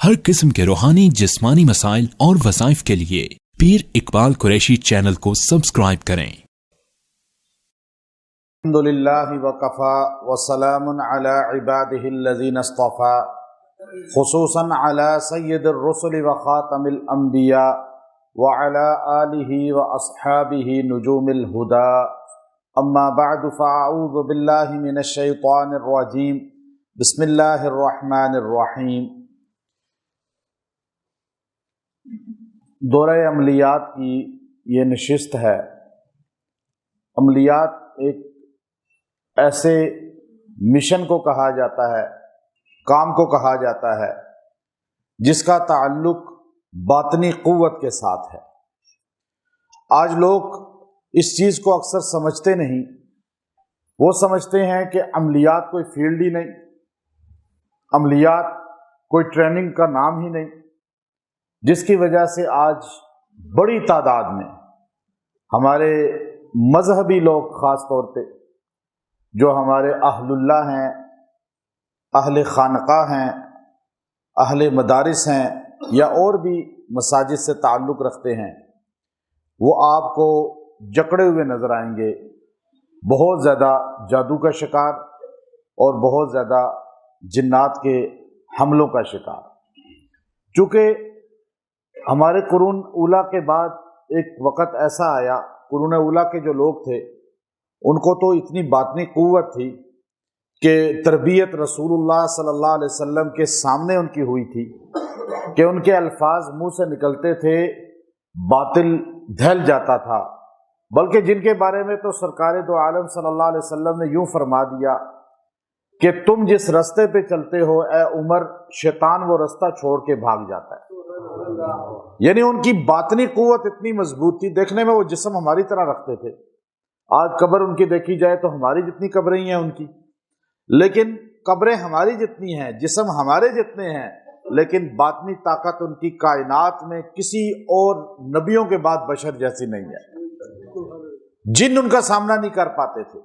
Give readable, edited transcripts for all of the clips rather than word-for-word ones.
ہر قسم کے روحانی جسمانی مسائل اور وظائف کے لیے پیر اقبال قریشی چینل کو سبسکرائب کریں۔ الحمدللہ وکفا وسلام علی عبادہ الذین اصطفا خصوصا علی سید الرسل وخاتم الانبیاء وعلی آلہ واصحابہ نجوم الہدا اما بعد فاعوذ باللہ من الشیطان الرجیم بسم اللہ الرحمن الرحیم۔ دورہ عملیات کی یہ نشست ہے۔ عملیات ایک ایسے مشن کو کہا جاتا ہے، کام کو کہا جاتا ہے جس کا تعلق باطنی قوت کے ساتھ ہے۔ آج لوگ اس چیز کو اکثر سمجھتے نہیں، وہ سمجھتے ہیں کہ عملیات کوئی فیلڈ ہی نہیں، عملیات کوئی ٹریننگ کا نام ہی نہیں، جس کی وجہ سے آج بڑی تعداد میں ہمارے مذہبی لوگ، خاص طور پہ جو ہمارے اہل اللہ ہیں، اہل خانقاہ ہیں، اہل مدارس ہیں یا اور بھی مساجد سے تعلق رکھتے ہیں، وہ آپ کو جکڑے ہوئے نظر آئیں گے، بہت زیادہ جادو کا شکار اور بہت زیادہ جنات کے حملوں کا شکار۔ چونکہ ہمارے قرون اولیٰ کے بعد ایک وقت ایسا آیا، قرون اولیٰ کے جو لوگ تھے ان کو تو اتنی باطنی قوت تھی کہ تربیت رسول اللہ صلی اللہ علیہ وسلم کے سامنے ان کی ہوئی تھی کہ ان کے الفاظ منہ سے نکلتے تھے، باطل دھل جاتا تھا، بلکہ جن کے بارے میں تو سرکار دو عالم صلی اللہ علیہ وسلم نے یوں فرما دیا کہ تم جس رستے پہ چلتے ہو اے عمر، شیطان وہ رستہ چھوڑ کے بھاگ جاتا ہے۔ یعنی ان کی باطنی قوت اتنی مضبوط تھی، دیکھنے میں وہ جسم ہماری طرح رکھتے تھے۔ آج قبر ان کی دیکھی جائے تو ہماری جتنی قبریں ہیں ان کی، لیکن قبریں ہماری جتنی ہیں، جسم ہمارے جتنے ہیں، لیکن باطنی طاقت ان کی کائنات میں کسی اور نبیوں کے بعد بشر جیسی نہیں ہے۔ جن ان کا سامنا نہیں کر پاتے تھے،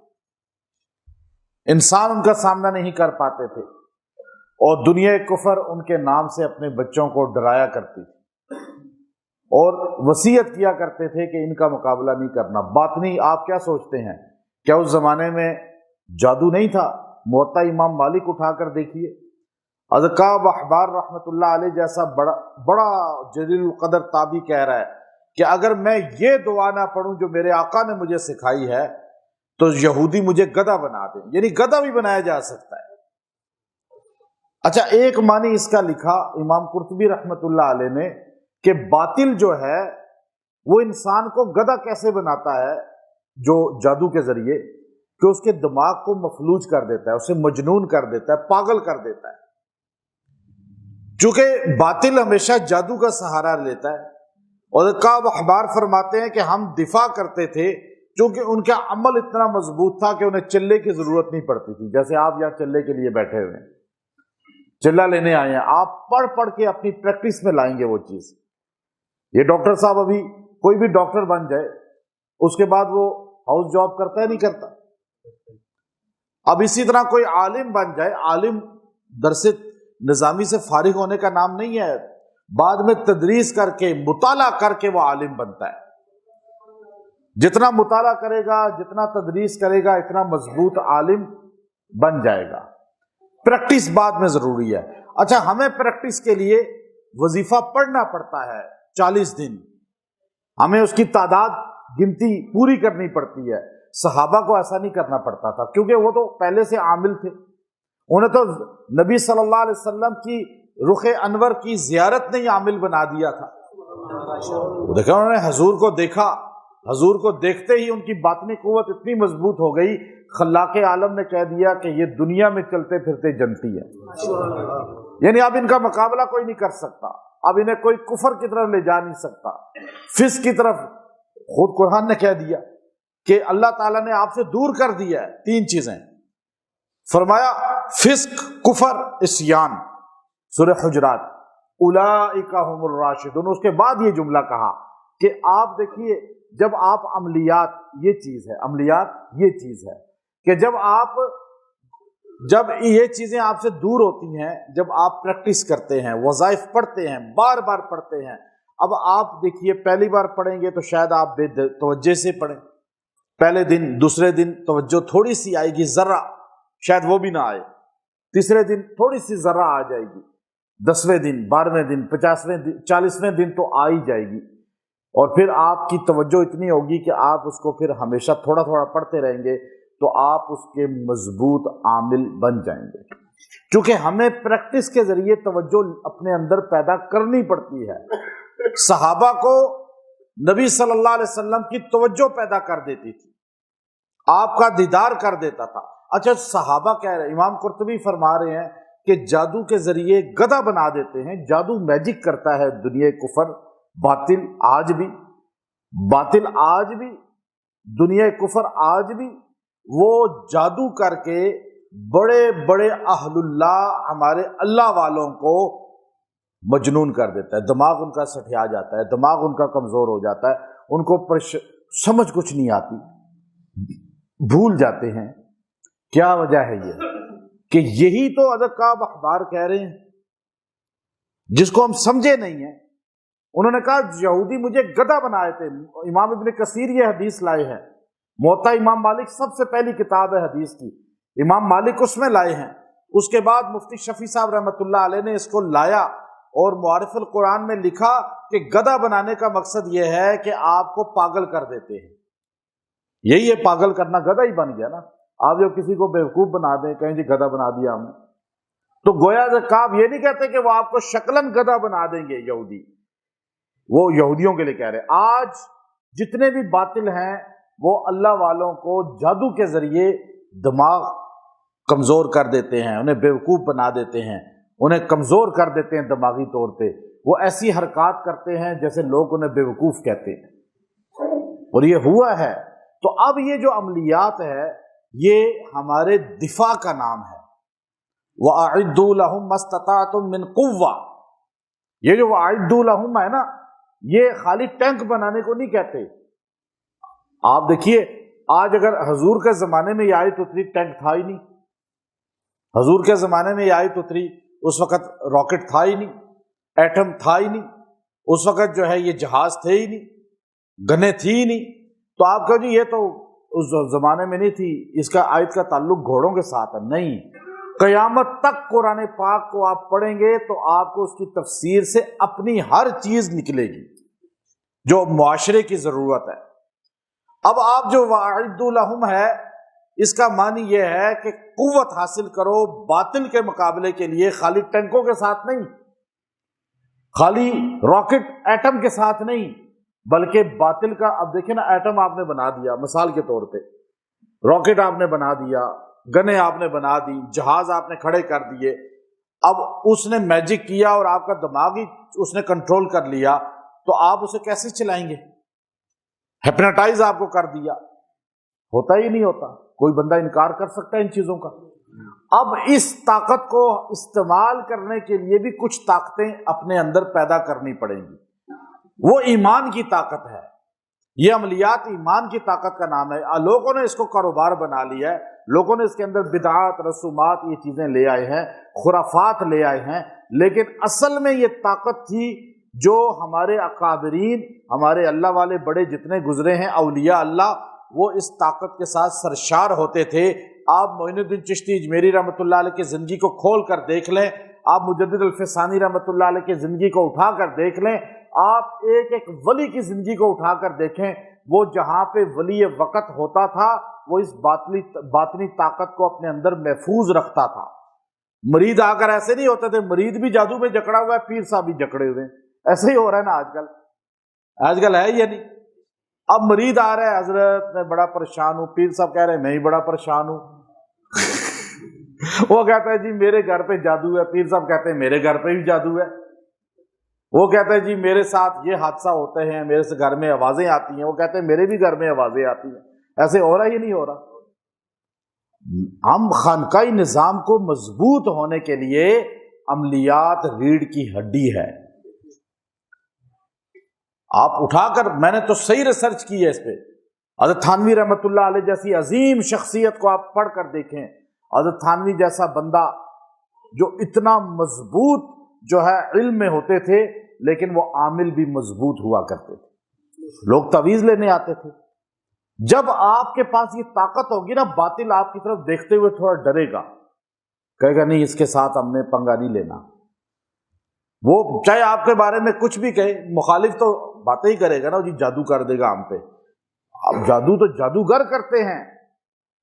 انسان ان کا سامنا نہیں کر پاتے تھے، اور دنیا کفر ان کے نام سے اپنے بچوں کو ڈرایا کرتی تھی اور وصیت کیا کرتے تھے کہ ان کا مقابلہ نہیں کرنا۔ باطنی آپ کیا سوچتے ہیں، کیا اس زمانے میں جادو نہیں تھا؟ موطا امام مالک اٹھا کر دیکھیے، اذکاب احبار رحمۃ اللہ علیہ جیسا بڑا جلیل القدر تابعی کہہ رہا ہے کہ اگر میں یہ دعا نہ پڑھوں جو میرے آقا نے مجھے سکھائی ہے تو یہودی مجھے گدھا بنا دیں۔ یعنی گدھا بھی بنایا جا سکتا ہے۔ اچھا، ایک معنی اس کا لکھا امام قرطبی رحمۃ اللہ علیہ نے کہ باطل جو ہے وہ انسان کو گدھا کیسے بناتا ہے، جو جادو کے ذریعے، کہ اس کے دماغ کو مفلوج کر دیتا ہے، اسے مجنون کر دیتا ہے، پاگل کر دیتا ہے۔ چونکہ باطل ہمیشہ جادو کا سہارا لیتا ہے، اور کعب احبار فرماتے ہیں کہ ہم دفاع کرتے تھے چونکہ ان کا عمل اتنا مضبوط تھا کہ انہیں چلے کی ضرورت نہیں پڑتی تھی۔ جیسے آپ یہاں چلے کے لیے بیٹھے ہوئے ہیں، چلہ لینے آئے ہیں، آپ پڑھ پڑھ کے اپنی پریکٹس میں لائیں گے وہ چیز۔ یہ ڈاکٹر صاحب، ابھی کوئی بھی ڈاکٹر بن جائے اس کے بعد وہ ہاؤس جاب کرتا ہے نہیں کرتا؟ اب اسی طرح کوئی عالم بن جائے، عالم درس نظامی سے فارغ ہونے کا نام نہیں ہے، بعد میں تدریس کر کے مطالعہ کر کے وہ عالم بنتا ہے۔ جتنا مطالعہ کرے گا، جتنا تدریس کرے گا، اتنا مضبوط عالم بن جائے گا۔ پریکٹس بعد میں ضروری ہے۔ اچھا، ہمیں پریکٹس کے لیے وظیفہ پڑھنا پڑتا ہے 40 دن، ہمیں اس کی تعداد گنتی پوری کرنی پڑتی ہے۔ صحابہ کو ایسا نہیں کرنا پڑتا تھا کیونکہ وہ تو پہلے سے عامل تھے، انہیں تو نبی صلی اللہ علیہ وسلم کی رخ انور کی زیارت نے ہی عامل بنا دیا تھا۔ دیکھا، انہوں نے حضور کو دیکھا، حضور کو دیکھتے ہی ان کی باطنی قوت اتنی مضبوط ہو گئی، خلاق عالم نے کہہ دیا کہ یہ دنیا میں چلتے پھرتے جنتی ہے۔ یعنی اب ان کا مقابلہ کوئی نہیں کر سکتا، اب انہیں کوئی کفر کی طرف لے جا نہیں سکتا، فسق کی طرف۔ خود قرآن نے کہہ دیا کہ اللہ تعالیٰ نے آپ سے دور کر دیا ہے 3 چیزیں، فرمایا فسق، کفر، عصیان، سورہ حجرات، اولئک هم الراشدون۔ اس کے بعد یہ جملہ کہا کہ آپ دیکھیے، جب آپ عملیات، یہ چیز ہے، عملیات یہ چیز ہے کہ جب آپ جب یہ چیزیں آپ سے دور ہوتی ہیں، جب آپ پریکٹس کرتے ہیں، وظائف پڑھتے ہیں، بار بار پڑھتے ہیں، اب آپ دیکھیے پہلی بار پڑھیں گے تو شاید آپ بے توجہ سے پڑھیں، پہلے دن دوسرے دن توجہ تھوڑی سی آئے گی، ذرا شاید وہ بھی نہ آئے، تیسرے دن تھوڑی سی ذرا آ جائے گی، 10ویں دن 12ویں دن 50ویں دن 40ویں دن تو آ ہی جائے گی، اور پھر آپ کی توجہ اتنی ہوگی کہ آپ اس کو پھر ہمیشہ تھوڑا تھوڑا پڑھتے رہیں گے تو آپ اس کے مضبوط عامل بن جائیں گے۔ چونکہ ہمیں پریکٹس کے ذریعے توجہ اپنے اندر پیدا کرنی پڑتی ہے۔ صحابہ کو نبی صلی اللہ علیہ وسلم کی توجہ پیدا کر دیتی تھی، آپ کا دیدار کر دیتا تھا۔ اچھا صحابہ کہہ رہے، امام قرطبی فرما رہے ہیں کہ جادو کے ذریعے گدھا بنا دیتے ہیں، جادو میجک کرتا ہے دنیا کفر، باطل آج بھی دنیا کفر آج بھی وہ جادو کر کے بڑے بڑے اہل اللہ، ہمارے اللہ والوں کو مجنون کر دیتا ہے، دماغ ان کا سٹھیا جاتا ہے، دماغ ان کا کمزور ہو جاتا ہے، ان کو سمجھ کچھ نہیں آتی، بھول جاتے ہیں۔ کیا وجہ ہے یہ؟ کہ یہی تو حضرت کعب احبار کہہ رہے ہیں جس کو ہم سمجھے نہیں ہیں۔ انہوں نے کہا یہودی مجھے گدھا بنائے تھے۔ امام ابن کثیر یہ حدیث لائے ہیں، موطا امام مالک سب سے پہلی کتاب ہے حدیث کی، امام مالک اس میں لائے ہیں، اس کے بعد مفتی شفیع صاحب رحمۃ اللہ علیہ نے اس کو لایا اور معارف القرآن میں لکھا کہ گدھا بنانے کا مقصد یہ ہے کہ آپ کو پاگل کر دیتے ہیں۔ یہی ہے پاگل کرنا، گدھا ہی بن گیا نا۔ آپ جب کسی کو بیوقوف بنا دیں، کہیں جی گدھا بنا دیا ہم نے، تو گویا کعب یہ نہیں کہتے کہ وہ آپ کو شکلاً گدھا بنا دیں گے یہودی، وہ یہودیوں کے لیے کہہ رہے۔ آج جتنے بھی باطل ہیں وہ اللہ والوں کو جادو کے ذریعے دماغ کمزور کر دیتے ہیں، انہیں بیوقوف بنا دیتے ہیں، انہیں کمزور کر دیتے ہیں دماغی طور پہ، وہ ایسی حرکات کرتے ہیں جیسے لوگ انہیں بیوقوف کہتے ہیں، اور یہ ہوا ہے۔ تو اب یہ جو عملیات ہے یہ ہمارے دفاع کا نام ہے۔ وَأَعِدُّوا لَهُم مَّا اسْتَطَعْتُم مِّن قُوَّةٍ، یہ جو وَأَعِدُّوا لَهُم ہے نا، یہ خالی ٹینک بنانے کو نہیں کہتے۔ آپ دیکھیے آج اگر حضور کے زمانے میں یہ آیت اتری، ٹینک تھا ہی نہیں، حضور کے زمانے میں یہ آیت اتری، اس وقت راکٹ تھا ہی نہیں، ایٹم تھا ہی نہیں، اس وقت جو ہے یہ جہاز تھے ہی نہیں، گنیں تھی ہی نہیں، تو آپ کہو جی یہ تو اس زمانے میں نہیں تھی، اس کا آیت کا تعلق گھوڑوں کے ساتھ ہے۔ نہیں، قیامت تک قرآن پاک کو آپ پڑھیں گے تو آپ کو اس کی تفسیر سے اپنی ہر چیز نکلے گی جو معاشرے کی ضرورت ہے۔ اب آپ جو وَأَعِدُّوا لَهُم ہے، اس کا معنی یہ ہے کہ قوت حاصل کرو باطل کے مقابلے کے لیے، خالی ٹینکوں کے ساتھ نہیں، خالی راکٹ ایٹم کے ساتھ نہیں، بلکہ باطل کا۔ اب دیکھیں نا، ایٹم آپ نے بنا دیا مثال کے طور پہ، راکٹ آپ نے بنا دیا، گنیں آپ نے بنا دی، جہاز آپ نے کھڑے کر دیے، اب اس نے میجک کیا اور آپ کا دماغ ہی اس نے کنٹرول کر لیا، تو آپ اسے کیسے چلائیں گے؟ ہپناٹائز آپ کو کر دیا، ہوتا ہی نہیں ہوتا۔ کوئی بندہ انکار کر سکتا ہے ان چیزوں کا؟ اب اس طاقت کو استعمال کرنے کے لیے بھی کچھ طاقتیں اپنے اندر پیدا کرنی پڑیں گی، وہ ایمان کی طاقت ہے۔ یہ عملیات ایمان کی طاقت کا نام ہے۔ لوگوں نے اس کو کاروبار بنا لیا ہے، لوگوں نے اس کے اندر بدعات، رسومات، یہ چیزیں لے آئے ہیں، خرافات لے آئے ہیں، لیکن اصل میں یہ طاقت تھی جو ہمارے اکابرین، ہمارے اللہ والے بڑے جتنے گزرے ہیں اولیاء اللہ، وہ اس طاقت کے ساتھ سرشار ہوتے تھے۔ آپ معین الدین چشتی اجمیری رحمۃ اللہ علیہ کی زندگی کو کھول کر دیکھ لیں، آپ مجدد الفسانی رحمۃ اللہ علیہ کی زندگی کو اٹھا کر دیکھ لیں، آپ ایک ایک ولی کی زندگی کو اٹھا کر دیکھیں، وہ جہاں پہ ولی وقت ہوتا تھا وہ اس باطنی طاقت کو اپنے اندر محفوظ رکھتا تھا۔ مرید آ کر ایسے نہیں ہوتے تھے، مرید بھی جادو میں جکڑا ہوا ہے، پیر صاحب بھی جکڑے ہوئے ہیں، ایسے ہی ہو رہا ہے نا آج کل ہے یا نہیں؟ اب مرید آ رہا ہے، حضرت میں بڑا پریشان ہوں، پیر صاحب کہہ رہے ہیں میں ہی بڑا پریشان ہوں وہ کہتا ہے جی میرے گھر پہ جادو ہے، پیر صاحب کہتے ہیں میرے گھر پہ بھی جادو ہے، وہ کہتا ہے جی میرے ساتھ یہ حادثہ ہوتے ہیں، میرے سے گھر میں آوازیں آتی ہیں، وہ کہتے ہیں میرے بھی گھر میں آوازیں آتی ہیں۔ ایسے ہو رہا ہی نہیں ہو رہا؟ ہم خانقاہی نظام کو مضبوط ہونے کے لیے عملیات ریڑھ کی ہڈی ہے۔ آپ اٹھا کر، میں نے تو صحیح ریسرچ کی ہے اس پہ، حضرت تھانوی رحمۃ اللہ علیہ جیسی عظیم شخصیت کو آپ پڑھ کر دیکھیں، حضرت تھانوی جیسا بندہ جو اتنا مضبوط جو ہے علم میں ہوتے تھے لیکن وہ عامل بھی مضبوط ہوا کرتے تھے، لوگ تعویذ لینے آتے تھے۔ جب آپ کے پاس یہ طاقت ہوگی نا، باطل آپ کی طرف دیکھتے ہوئے تھوڑا ڈرے گا، کہے گا نہیں اس کے ساتھ ہم نے پنگا نہیں لینا۔ وہ چاہے آپ کے بارے میں کچھ بھی کہے، مخالف تو باتیں ہی کرے گا نا، جی جادو کر دے گا ہم پہ۔ اب جادو تو جادوگر کرتے ہیں،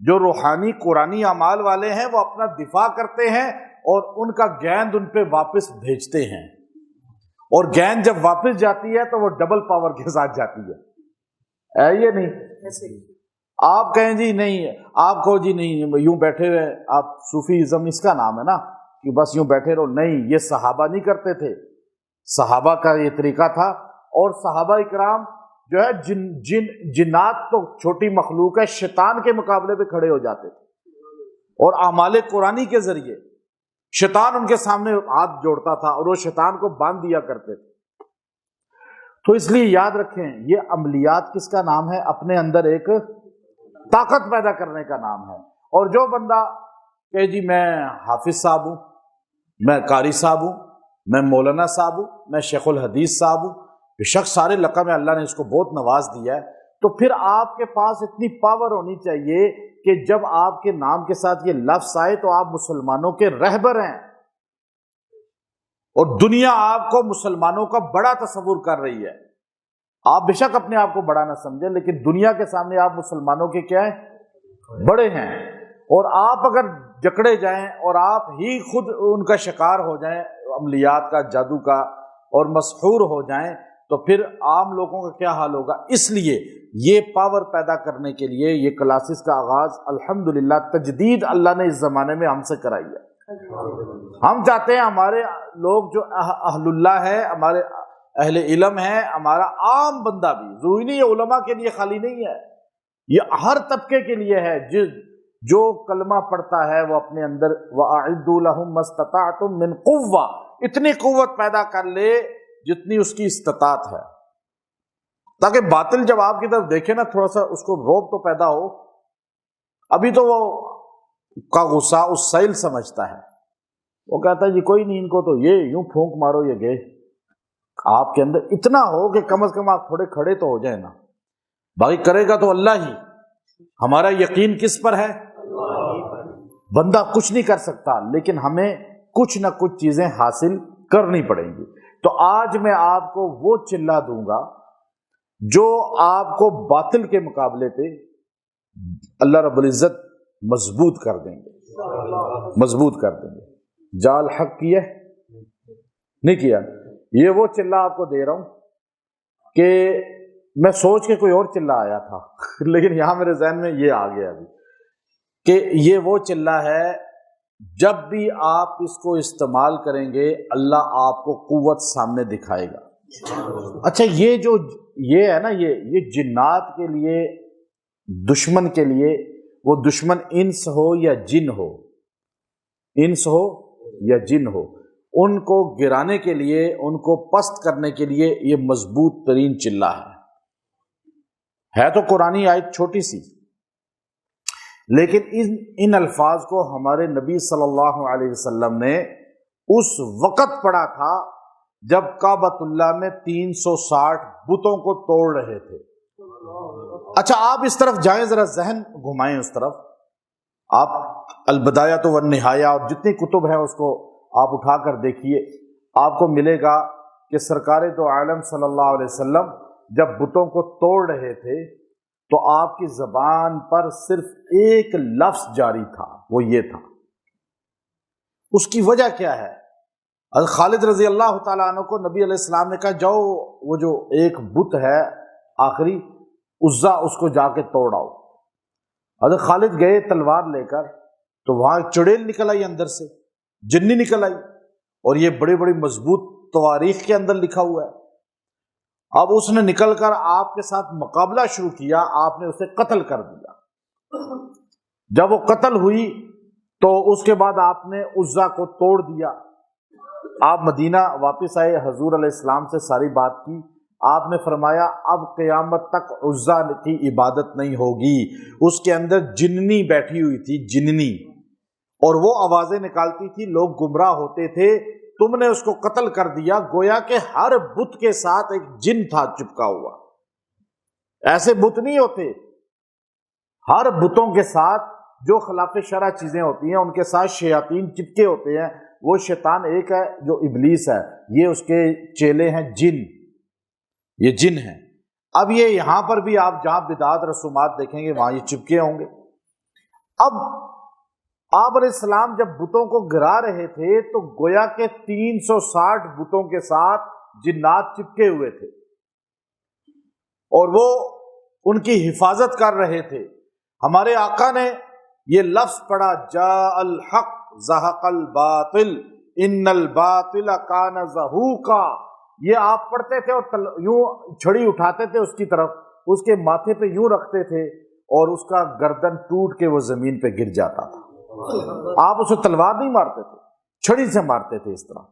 جو روحانی قرآنی اعمال والے ہیں وہ اپنا دفاع کرتے ہیں اور ان کا گیند ان پہ واپس بھیجتے ہیں، اور گیند جب واپس جاتی ہے تو وہ ڈبل پاور کے ساتھ جاتی ہے یہ نہیں آپ کہیں جی نہیں، آپ کو جی نہیں یوں بیٹھے ہوئے، آپ صوفیزم اس کا نام ہے نا کہ بس یوں بیٹھے رہو، نہیں، یہ صحابہ نہیں کرتے تھے، صحابہ کا یہ طریقہ تھا۔ اور صحابہ اکرام جو ہے جنات تو چھوٹی مخلوق ہے، شیطان کے مقابلے پہ کھڑے ہو جاتے تھے، اور اعمال قرآنی کے ذریعے شیطان ان کے سامنے ہاتھ جوڑتا تھا اور وہ شیطان کو باندھ دیا کرتے تھے۔ تو اس لیے یاد رکھیں، یہ عملیات کس کا نام ہے؟ اپنے اندر ایک طاقت پیدا کرنے کا نام ہے۔ اور جو بندہ کہ جی میں حافظ صاحب ہوں، میں قاری صاحب ہوں، میں مولانا صاحب ہوں، میں شیخ الحدیث صاحب ہوں، بے شک سارے لقب میں اللہ نے اس کو بہت نواز دیا ہے، تو پھر آپ کے پاس اتنی پاور ہونی چاہیے کہ جب آپ کے نام کے ساتھ یہ لفظ آئے تو آپ مسلمانوں کے رہبر ہیں، اور دنیا آپ کو مسلمانوں کا بڑا تصور کر رہی ہے۔ آپ بے شک اپنے آپ کو بڑا نہ سمجھیں، لیکن دنیا کے سامنے آپ مسلمانوں کے کیا ہیں؟ بڑے ہیں۔ اور آپ اگر جکڑے جائیں اور آپ ہی خود ان کا شکار ہو جائیں، عملیات کا، جادو کا، اور مسحور ہو جائیں، تو پھر عام لوگوں کا کیا حال ہوگا؟ اس لیے یہ پاور پیدا کرنے کے لیے یہ کلاسز کا آغاز الحمدللہ تجدید اللہ نے اس زمانے میں ہم سے کرائی ہے۔ ہم چاہتے ہیں ہمارے لوگ جو اہل اللہ ہے، ہمارے اہل علم ہے، ہمارا عام بندہ بھی، ضروری نہیں یہ علماء کے لیے خالی نہیں ہے، یہ ہر طبقے کے لیے ہے، جو کلمہ پڑھتا ہے وہ اپنے اندر وَأَعِدُّوا لَهُم مَّا اسْتَطَعْتُم مِّن قُوَّةٍ، اتنی قوت پیدا کر لے جتنی اس کی استطاعت ہے، تاکہ باطل جب آپ کی طرف دیکھے نا تھوڑا سا اس کو روب تو پیدا ہو۔ ابھی تو وہ کا غصہ اس سیل سمجھتا ہے، وہ کہتا ہے جی کوئی نہیں، ان کو تو یہ یوں پھونک مارو یہ گئے۔ آپ کے اندر اتنا ہو کہ کم از کم آپ تھوڑے کھڑے تو ہو جائیں نا، باقی کرے گا تو اللہ ہی۔ ہمارا یقین کس پر ہے؟ بندہ کچھ نہیں کر سکتا، لیکن ہمیں کچھ نہ کچھ چیزیں حاصل کرنی پڑیں گی۔ تو آج میں آپ کو وہ چلہ دوں گا جو آپ کو باطل کے مقابلے پہ اللہ رب العزت مضبوط کر دیں گے، مضبوط کر دیں گے۔ جال حق کیا نہیں کیا؟ یہ وہ چلہ آپ کو دے رہا ہوں کہ میں سوچ کے کوئی اور چلہ آیا تھا لیکن یہاں میرے ذہن میں یہ آ گیا ابھی کہ یہ وہ چلہ ہے، جب بھی آپ اس کو استعمال کریں گے اللہ آپ کو قوت سامنے دکھائے گا۔ اچھا یہ ہے نا، یہ جنات کے لیے، دشمن کے لیے، وہ دشمن انس ہو یا جن ہو، انس ہو یا جن ہو، ان کو گرانے کے لیے، ان کو پست کرنے کے لیے یہ مضبوط ترین چلہ ہے تو قرآنی آیت چھوٹی سی، لیکن ان الفاظ کو ہمارے نبی صلی اللہ علیہ وسلم نے اس وقت پڑھا تھا جب کعبۃ اللہ میں 360 بتوں کو توڑ رہے تھے۔ اچھا آپ اس طرف جائیں، ذرا ذہن گھمائیں اس طرف، آپ البدایہ والنہایہ اور جتنی کتب ہیں اس کو آپ اٹھا کر دیکھیے، آپ کو ملے گا کہ سرکار دو عالم صلی اللہ علیہ وسلم جب بتوں کو توڑ رہے تھے تو آپ کی زبان پر صرف ایک لفظ جاری تھا، وہ یہ تھا۔ اس کی وجہ کیا ہے؟ حضرت خالد رضی اللہ تعالیٰ عنہ کو نبی علیہ السلام نے کہا جاؤ وہ جو ایک بت ہے آخری عزا، اس کو جا کے توڑ آؤ۔ حضرت خالد گئے تلوار لے کر، تو وہاں ایک چڑیل نکل آئی اندر سے، جنی نکل آئی، اور یہ بڑی بڑی مضبوط تواریخ کے اندر لکھا ہوا ہے۔ اب اس نے نکل کر آپ کے ساتھ مقابلہ شروع کیا، آپ نے اسے قتل کر دیا۔ جب وہ قتل ہوئی تو اس کے بعد آپ نے عزا کو توڑ دیا۔ آپ مدینہ واپس آئے، حضور علیہ السلام سے ساری بات کی، آپ نے فرمایا اب قیامت تک عزا کی عبادت نہیں ہوگی، اس کے اندر جننی بیٹھی ہوئی تھی، جننی، اور وہ آوازیں نکالتی تھی، لوگ گمراہ ہوتے تھے، تم نے اس کو قتل کر دیا۔ گویا کہ ہر بت کے ساتھ ایک جن تھا چپکا ہوا۔ ایسے بت نہیں ہوتے، ہر بتوں کے ساتھ جو خلاف شرع چیزیں ہوتی ہیں ان کے ساتھ شیاطین چپکے ہوتے ہیں۔ وہ شیطان ایک ہے جو ابلیس ہے، یہ اس کے چیلے ہیں جن، یہ جن ہیں۔ اب یہ یہاں پر بھی آپ جہاں بدعات رسومات دیکھیں گے وہاں یہ چپکے ہوں گے۔ اب آپ علیہ السلام جب بتوں کو گرا رہے تھے تو گویا کہ 360 بتوں کے ساتھ جنات چپکے ہوئے تھے اور وہ ان کی حفاظت کر رہے تھے۔ ہمارے آقا نے یہ لفظ پڑھا، جاء الحق زہق الباطل ان الباطل کان زہوقا۔ یہ آپ پڑھتے تھے اور یوں چھڑی اٹھاتے تھے اس کی طرف، اس کے ماتھے پہ یوں رکھتے تھے اور اس کا گردن ٹوٹ کے وہ زمین پہ گر جاتا تھا۔ آپ اسے تلوار نہیں مارتے تھے، چھڑی سے مارتے تھے اس طرح۔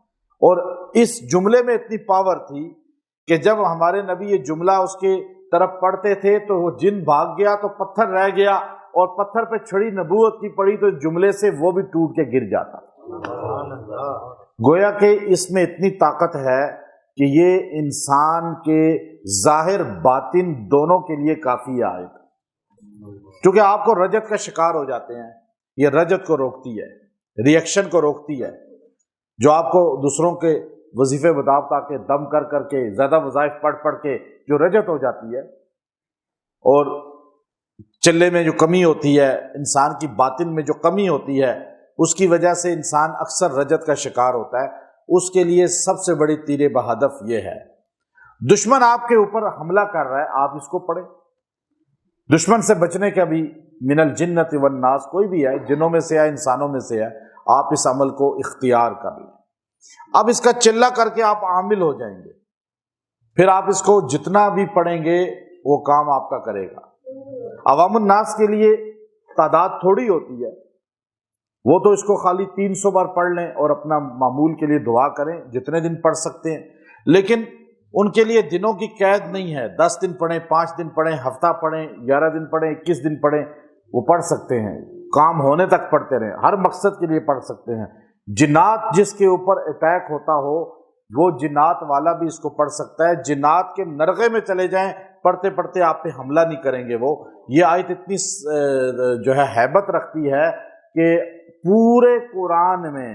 اور اس جملے میں اتنی پاور تھی کہ جب ہمارے نبی یہ جملہ اس کے طرف پڑھتے تھے تو وہ جن بھاگ گیا تو پتھر رہ گیا، اور پتھر پہ چھڑی نبوت کی پڑی تو جملے سے وہ بھی ٹوٹ کے گر جاتا۔ گویا کہ اس میں اتنی طاقت ہے کہ یہ انسان کے ظاہر باطن دونوں کے لیے کافی آئے، کیونکہ آپ کو رجت کا شکار ہو جاتے ہیں، یہ رجت کو روکتی ہے، ریئیکشن کو روکتی ہے، جو آپ کو دوسروں کے وظیفے بتاؤ تاکہ دم کر کر کے زیادہ وظائف پڑھ پڑھ کے جو رجت ہو جاتی ہے، اور چلے میں جو کمی ہوتی ہے، انسان کی باطن میں جو کمی ہوتی ہے، اس کی وجہ سے انسان اکثر رجت کا شکار ہوتا ہے۔ اس کے لیے سب سے بڑی تیر بہدف یہ ہے، دشمن آپ کے اوپر حملہ کر رہا ہے، آپ اس کو پڑھیں۔ دشمن سے بچنے کا بھی من الجنت والناس، کوئی بھی ہے، جنوں میں سے ہے انسانوں میں سے ہے، آپ اس عمل کو اختیار کر لیں۔ اب اس کا چلہ کر کے آپ عامل ہو جائیں گے، پھر آپ اس کو جتنا بھی پڑھیں گے وہ کام آپ کا کرے گا۔ عوام الناس کے لیے تعداد تھوڑی ہوتی ہے، وہ تو اس کو خالی 300 بار پڑھ لیں اور اپنا معمول کے لیے دعا کریں، جتنے دن پڑھ سکتے ہیں، لیکن ان کے لیے دنوں کی قید نہیں ہے، 10 دن پڑھیں، 5 دن پڑھیں، ہفتہ پڑھیں، 11 دن پڑھیں، 21 دن پڑھیں، وہ پڑھ سکتے ہیں، کام ہونے تک پڑھتے رہیں، ہر مقصد کے لیے پڑھ سکتے ہیں۔ جنات جس کے اوپر اٹیک ہوتا ہو وہ جنات والا بھی اس کو پڑھ سکتا ہے، جنات کے نرغے میں چلے جائیں، پڑھتے پڑھتے آپ پہ حملہ نہیں کریں گے وہ۔ یہ آیت اتنی جو ہے ہیبت رکھتی ہے کہ پورے قرآن میں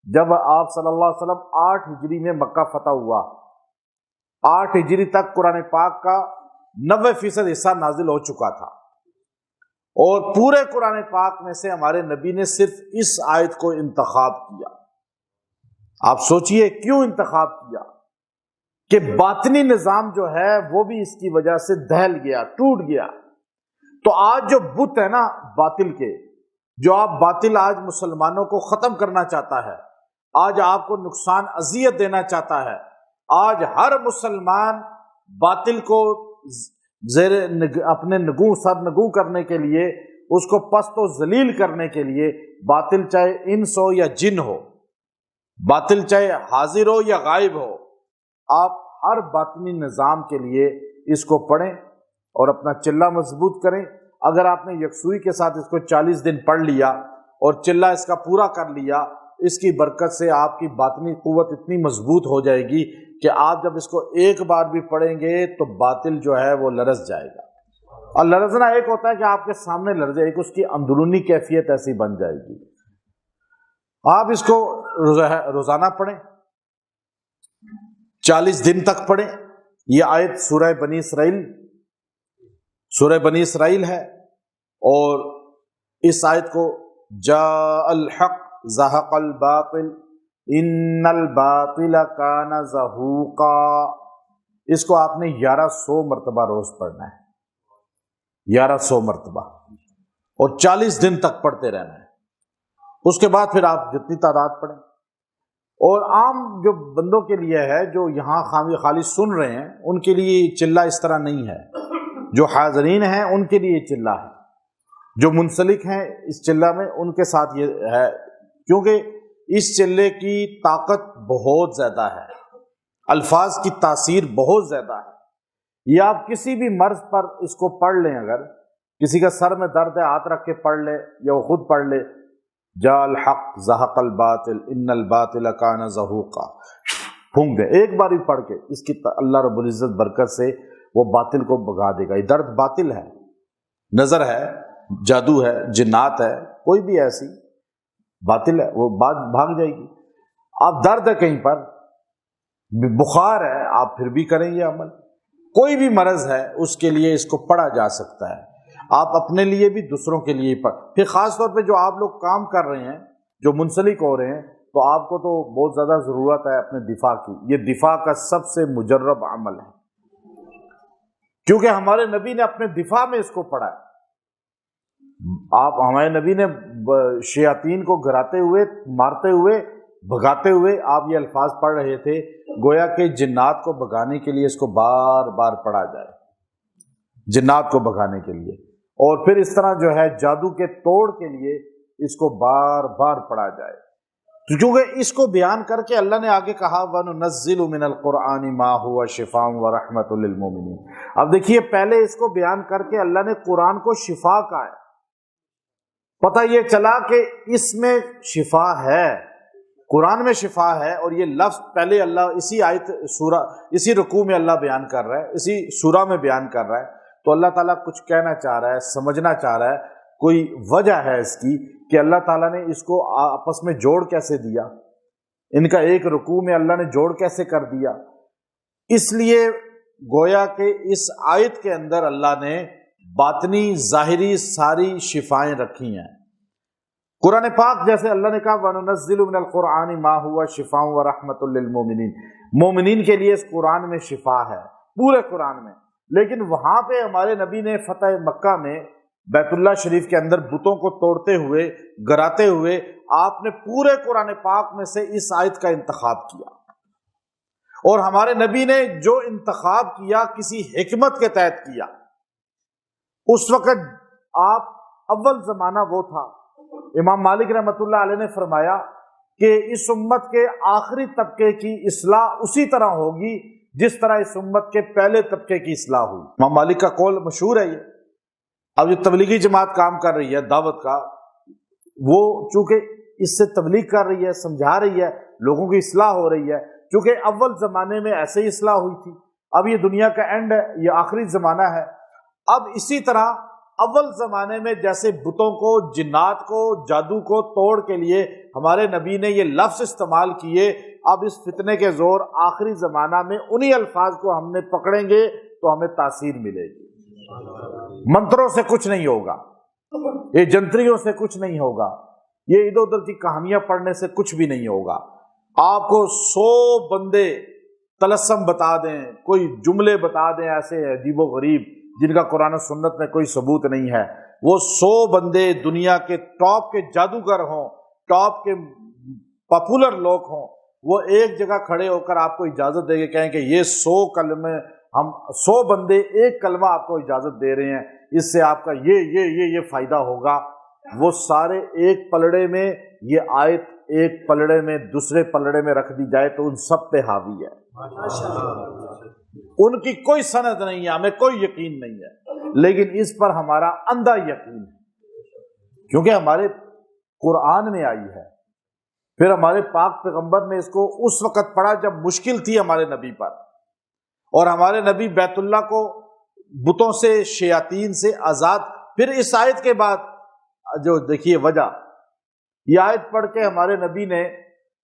جب آپ صلی اللہ علیہ وسلم 8 ہجری میں مکہ فتح ہوا، 8 ہجری تک قرآن پاک کا 90% حصہ نازل ہو چکا تھا، اور پورے قرآن پاک میں سے ہمارے نبی نے صرف اس آیت کو انتخاب کیا۔ آپ سوچئے کیوں انتخاب کیا؟ کہ باطنی نظام جو ہے وہ بھی اس کی وجہ سے دہل گیا، ٹوٹ گیا۔ تو آج جو بت ہے نا باطل کے، جو آپ باطل آج مسلمانوں کو ختم کرنا چاہتا ہے، آج آپ کو نقصان اذیت دینا چاہتا ہے، آج ہر مسلمان باطل کو زیر اپنے نگوں سر نگوں کرنے کے لیے، اس کو پست و ذلیل کرنے کے لیے، باطل چاہے انس ہو یا جن ہو، باطل چاہے حاضر ہو یا غائب ہو، آپ ہر باطنی نظام کے لیے اس کو پڑھیں اور اپنا چلہ مضبوط کریں۔ اگر آپ نے یکسوئی کے ساتھ اس کو 40 دن پڑھ لیا اور چلہ اس کا پورا کر لیا، اس کی برکت سے آپ کی باطنی قوت اتنی مضبوط ہو جائے گی کہ آپ جب اس کو ایک بار بھی پڑھیں گے تو باطل جو ہے وہ لرز جائے گا۔ اور لرزنا ایک ہوتا ہے کہ آپ کے سامنے لرزے، ایک اس کی اندرونی کیفیت ایسی بن جائے گی۔ آپ اس کو روزانہ پڑھیں، 40 دن تک پڑھیں۔ یہ آیت سورہ بنی اسرائیل ہے، اور اس آیت کو جاء الحق زہق الباطل ان الباطل کان زہوقا، اس کو آپ نے 1100 مرتبہ روز پڑھنا ہے، 1100 مرتبہ، اور 40 دن تک پڑھتے رہنا ہے۔ اس کے بعد پھر آپ جتنی تعداد پڑھیں۔ اور عام جو بندوں کے لیے ہے جو یہاں خالی سن رہے ہیں، ان کے لیے چلہ اس طرح نہیں ہے، جو حاضرین ہیں ان کے لیے چلہ ہے، جو منسلک ہیں اس چلہ میں ان کے ساتھ یہ ہے، کیونکہ اس چلے کی طاقت بہت زیادہ ہے، الفاظ کی تاثیر بہت زیادہ ہے۔ یہ آپ کسی بھی مرض پر اس کو پڑھ لیں، اگر کسی کا سر میں درد ہے ہاتھ رکھ کے پڑھ لے یا وہ خود پڑھ لے، جاء الحق زہق الباطل ان الباطل کان زہوقا، پھونک دے ایک باری پڑھ کے، اس کی اللہ رب العزت برکت سے وہ باطل کو بھگا دے گا۔ یہ درد باطل ہے، نظر ہے، جادو ہے، جنات ہے، کوئی بھی ایسی باطل ہے، وہ بات بھاگ جائے گی۔ آپ درد ہے کہیں پر، بخار ہے، آپ پھر بھی کریں گے عمل۔ کوئی بھی مرض ہے اس کے لیے اس کو پڑھا جا سکتا ہے، آپ اپنے لیے بھی دوسروں کے لیے پڑھ۔ پھر خاص طور پہ جو آپ لوگ کام کر رہے ہیں، جو منسلک ہو رہے ہیں، تو آپ کو تو بہت زیادہ ضرورت ہے اپنے دفاع کی۔ یہ دفاع کا سب سے مجرب عمل ہے، کیونکہ ہمارے نبی نے اپنے دفاع میں اس کو پڑھا ہے۔ آپ ہمارے نبی نے شیاطین کو گراتے ہوئے، مارتے ہوئے، بھگاتے ہوئے آپ یہ الفاظ پڑھ رہے تھے، گویا کہ جنات کو بھگانے کے لیے اس کو بار بار پڑھا جائے، جنات کو بھگانے کے لیے، اور پھر اس طرح جو ہے جادو کے توڑ کے لیے اس کو بار بار پڑھا جائے، کیونکہ اس کو بیان کر کے اللہ نے آگے کہا وَنُنَزِّلُ مِنَ الْقُرْآنِ مَا هُوَ شِفَاءٌ وَرَحْمَةٌ لِّلْمُؤْمِنِينَ۔ اب دیکھیے، پہلے اس کو بیان کر کے اللہ نے قرآن کو شفا کہا ہے، پتہ یہ چلا کہ اس میں شفا ہے، قرآن میں شفا ہے، اور یہ لفظ پہلے اللہ اسی آیت سورہ، اسی رکوع میں اللہ بیان کر رہا ہے، اسی سورہ میں بیان کر رہا ہے، تو اللہ تعالیٰ کچھ کہنا چاہ رہا ہے، سمجھنا چاہ رہا ہے، کوئی وجہ ہے اس کی کہ اللہ تعالیٰ نے اس کو آپس میں جوڑ کیسے دیا، ان کا ایک رکوع میں اللہ نے جوڑ کیسے کر دیا۔ اس لیے گویا کہ اس آیت کے اندر اللہ نے باطنی ظاہری ساری شفائیں رکھی ہیں۔ قرآن پاک جیسے اللہ نے کہا وَنُنَزِّلُ مِنَ الْقُرْآنِ مَا هُوَ شِفَاءٌ وَرَحْمَةٌ لِّلْمُؤْمِنِينَ، مومنین کے لیے اس قرآن میں شفا ہے، پورے قرآن میں۔ لیکن وہاں پہ ہمارے نبی نے فتح مکہ میں بیت اللہ شریف کے اندر بتوں کو توڑتے ہوئے، گراتے ہوئے، آپ نے پورے قرآن پاک میں سے اس آیت کا انتخاب کیا، اور ہمارے نبی نے جو انتخاب کیا کسی حکمت کے تحت کیا۔ اس وقت آپ اول زمانہ وہ تھا، امام مالک رحمۃ اللہ علیہ نے فرمایا کہ اس امت کے آخری طبقے کی اصلاح اسی طرح ہوگی جس طرح اس امت کے پہلے طبقے کی اصلاح ہوئی۔ امام مالک کا قول مشہور ہے یہ۔ اب جو تبلیغی جماعت کام کر رہی ہے دعوت کا، وہ چونکہ اس سے تبلیغ کر رہی ہے، سمجھا رہی ہے، لوگوں کی اصلاح ہو رہی ہے، چونکہ اول زمانے میں ایسے ہی اصلاح ہوئی تھی، اب یہ دنیا کا اینڈ ہے، یہ آخری زمانہ ہے۔ اب اسی طرح اول زمانے میں جیسے بتوں کو، جنات کو، جادو کو توڑ کے لیے ہمارے نبی نے یہ لفظ استعمال کیے، اب اس فتنے کے زور آخری زمانہ میں انہی الفاظ کو ہم نے پکڑیں گے تو ہمیں تاثیر ملے گی۔ منتروں سے کچھ نہیں ہوگا، یہ جنتریوں سے کچھ نہیں ہوگا، یہ ادھر ادھر کی کہانیاں پڑھنے سے کچھ بھی نہیں ہوگا۔ آپ کو 100 بندے طلسم بتا دیں، کوئی جملے بتا دیں ایسے عجیب و غریب جن کا قرآن و سنت میں کوئی ثبوت نہیں ہے، وہ 100 بندے دنیا کے ٹاپ کے جادوگر ہوں، ٹاپ کے پاپولر لوگ ہوں، وہ ایک جگہ کھڑے ہو کر آپ کو اجازت دے کے کہیں کہ یہ 100 کلمے، ہم 100 بندے ایک کلمہ آپ کو اجازت دے رہے ہیں، اس سے آپ کا یہ فائدہ ہوگا، وہ سارے ایک پلڑے میں، یہ آیت ایک پلڑے میں دوسرے پلڑے میں رکھ دی جائے تو ان سب پہ حاوی ہے، ان کی کوئی سند نہیں ہے، ہمیں کوئی یقین نہیں ہے، لیکن اس پر ہمارا اندھا یقین ہے کیونکہ ہمارے قرآن میں آئی ہے۔ پھر ہمارے پاک پیغمبر نے اس کو اس وقت پڑھا جب مشکل تھی ہمارے نبی پر، اور ہمارے نبی بیت اللہ کو بتوں سے، شیاطین سے آزاد۔ پھر اس آیت کے بعد جو دیکھیے وجہ، یہ آیت پڑھ کے ہمارے نبی نے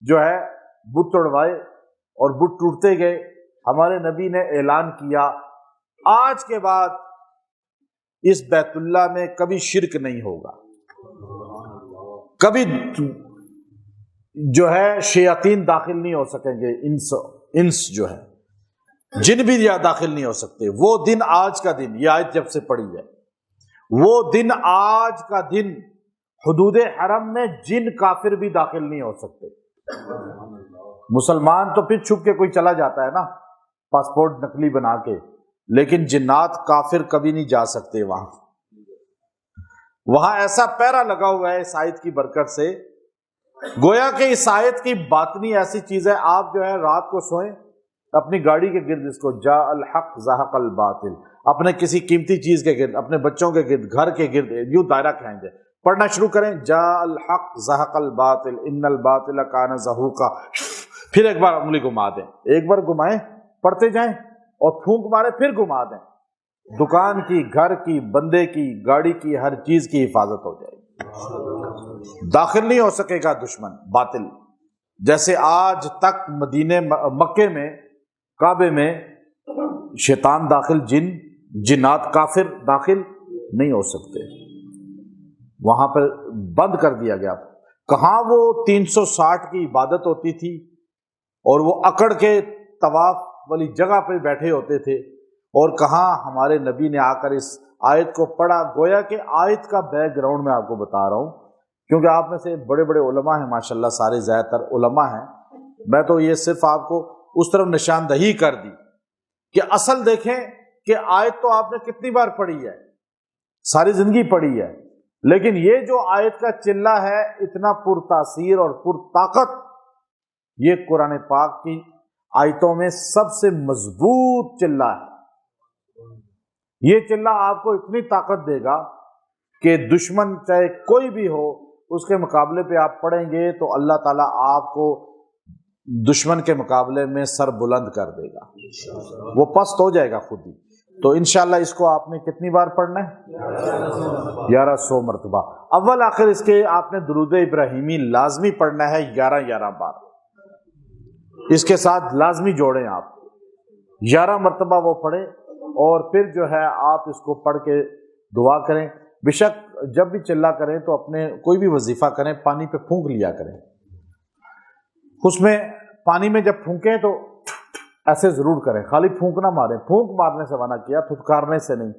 جو ہے بت توڑوائے اور بت ٹوٹتے گئے۔ ہمارے نبی نے اعلان کیا آج کے بعد اس بیت اللہ میں کبھی شرک نہیں ہوگا، کبھی جو ہے شیاطین داخل نہیں ہو سکیں گے، انس جو ہے جن بھی داخل نہیں ہو سکتے۔ وہ دن آج کا دن، یہ آیت جب سے پڑھی ہے، وہ دن آج کا دن حدود حرم میں جن کافر بھی داخل نہیں ہو سکتے۔ مسلمان تو پھر چھپ کے کوئی چلا جاتا ہے نا، پاسپورٹ نقلی بنا کے، لیکن جنات کافر کبھی نہیں جا سکتے وہاں ایسا پیرا لگا ہوا ہے اس آیت کی برکت سے، گویا کہ اس آیت کی باطنی ایسی چیز ہے۔ آپ جو ہے رات کو سوئیں، اپنی گاڑی کے گرد اس کو جاء الحق زہق الباطل، اپنے کسی قیمتی چیز کے گرد، اپنے بچوں کے گرد، گھر کے گرد یوں دائرہ کھائیں گے، پڑھنا شروع کریں، جاء الحق زہق الباطل ان الباطل کان زہوقا، پھر ایک بار انگلی گھما دیں، ایک بار گھمائیں، پڑھتے جائیں اور پھونک مارے پھر گھما دیں، دکان کی، گھر کی، بندے کی، گاڑی کی، ہر چیز کی حفاظت ہو جائے گی۔ داخل نہیں ہو سکے گا دشمن باطل، جیسے آج تک مدینے مکے میں کعبے میں شیطان داخل، جنات کافر داخل نہیں ہو سکتے، وہاں پر بند کر دیا گیا۔ کہاں وہ 360 کی عبادت ہوتی تھی اور وہ اکڑ کے طواف والی جگہ پہ بیٹھے ہوتے تھے، اور کہاں ہمارے نبی نے آ کر اس آیت کو پڑھا۔ گویا کہ آیت کا بیک گراؤنڈ میں آپ کو بتا رہا ہوں، کیونکہ آپ میں سے بڑے بڑے علماء ہیں ماشاءاللہ، سارے زیادہ تر علماء ہیں، میں تو یہ صرف آپ کو اس طرف نشاندہی کر دی کہ اصل دیکھیں کہ آیت تو آپ نے کتنی بار پڑھی ہے، ساری زندگی پڑھی ہے، لیکن یہ جو آیت کا چلہ ہے اتنا پر تاثیر اور پر طاقت، یہ قرآن پاک کی آیتوں میں سب سے مضبوط چلہ ہے۔ یہ چلہ آپ کو اتنی طاقت دے گا کہ دشمن چاہے کوئی بھی ہو، اس کے مقابلے پہ آپ پڑھیں گے تو اللہ تعالیٰ آپ کو دشمن کے مقابلے میں سر بلند کر دے گا، وہ پست ہو جائے گا خود ہی۔ تو انشاءاللہ اس کو آپ نے کتنی بار پڑھنا ہے؟ 1100 مرتبہ۔ اول آخر اس کے آپ نے درود ابراہیمی لازمی پڑھنا ہے 11 بار، اس کے ساتھ لازمی جوڑیں آپ 11 مرتبہ وہ پڑھیں، اور پھر جو ہے آپ اس کو پڑھ کے دعا کریں۔ بے شک جب بھی چلا کریں تو اپنے کوئی بھی وظیفہ کریں پانی پہ پھونک لیا کریں، اس میں پانی میں جب پھونکیں تو ایسے ضرور کریں، خالی پھونک نہ ماریں، پھونک مارنے سے منع کیا، پھٹکارنے سے نہیں،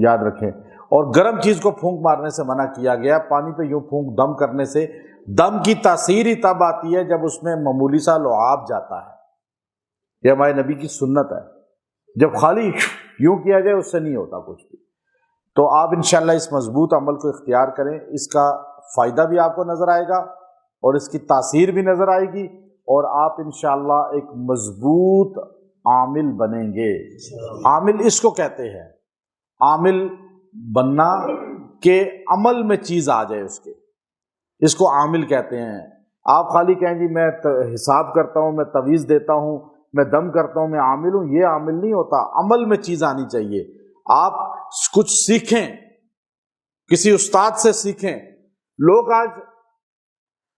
یاد رکھیں۔ اور گرم چیز کو پھونک مارنے سے منع کیا گیا، پانی پہ یوں پھونک دم کرنے سے دم کی تاثیر ہی تب آتی ہے جب اس میں معمولی سا لعاب جاتا ہے، یہ ہمارے نبی کی سنت ہے، جب خالی یوں کیا جائے اس سے نہیں ہوتا کچھ بھی۔ تو آپ انشاءاللہ اس مضبوط عمل کو اختیار کریں، اس کا فائدہ بھی آپ کو نظر آئے گا اور اس کی تاثیر بھی نظر آئے گی، اور آپ انشاءاللہ ایک مضبوط عامل بنیں گے۔ عامل اس کو کہتے ہیں، عامل بننا کہ عمل میں چیز آ جائے اس کے، اس کو عامل کہتے ہیں۔ آپ خالی کہیں جی میں حساب کرتا ہوں، میں تویز دیتا ہوں، میں دم کرتا ہوں، میں عامل ہوں، یہ عامل نہیں ہوتا، عمل میں چیز آنی چاہیے۔ آپ کچھ سیکھیں، کسی استاد سے سیکھیں۔ لوگ آج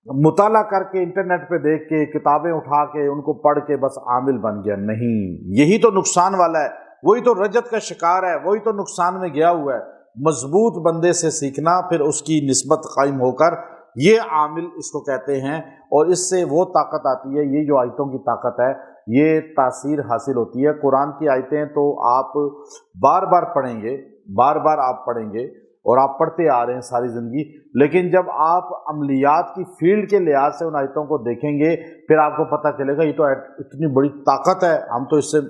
مطالعہ کر کے انٹرنیٹ پہ دیکھ کے کتابیں اٹھا کے ان کو پڑھ کے بس عامل بن گیا، نہیں، یہی تو نقصان والا ہے، وہی تو رجت کا شکار ہے، وہی تو نقصان میں گیا ہوا ہے۔ مضبوط بندے سے سیکھنا، پھر اس کی نسبت قائم ہو کر، یہ عامل اس کو کہتے ہیں، اور اس سے وہ طاقت آتی ہے، یہ جو آیتوں کی طاقت ہے، یہ تاثیر حاصل ہوتی ہے۔ قرآن کی آیتیں تو آپ بار بار پڑھیں گے، بار بار آپ پڑھیں گے، اور آپ پڑھتے آ رہے ہیں ساری زندگی، لیکن جب آپ عملیات کی فیلڈ کے لحاظ سے ان آیتوں کو دیکھیں گے، پھر آپ کو پتہ چلے گا یہ تو اتنی بڑی طاقت ہے، ہم تو اس سے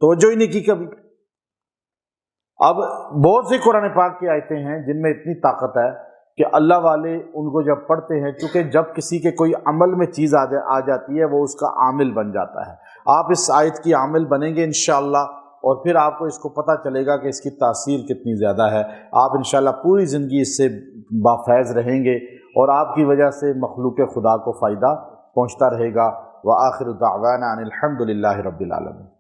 توجہ ہی نہیں کی کبھی۔ اب بہت سی قرآن پاک کی آیتیں ہیں جن میں اتنی طاقت ہے کہ اللہ والے ان کو جب پڑھتے ہیں، چونکہ جب کسی کے کوئی عمل میں چیز آ جاتی ہے وہ اس کا عامل بن جاتا ہے۔ آپ اس آیت کی عامل بنیں گے انشاءاللہ، اور پھر آپ کو اس کو پتہ چلے گا کہ اس کی تاثیر کتنی زیادہ ہے۔ آپ انشاءاللہ پوری زندگی اس سے بافیض رہیں گے، اور آپ کی وجہ سے مخلوق خدا کو فائدہ پہنچتا رہے گا۔ وآخر دعوانا ان الحمد للہ رب العالمین۔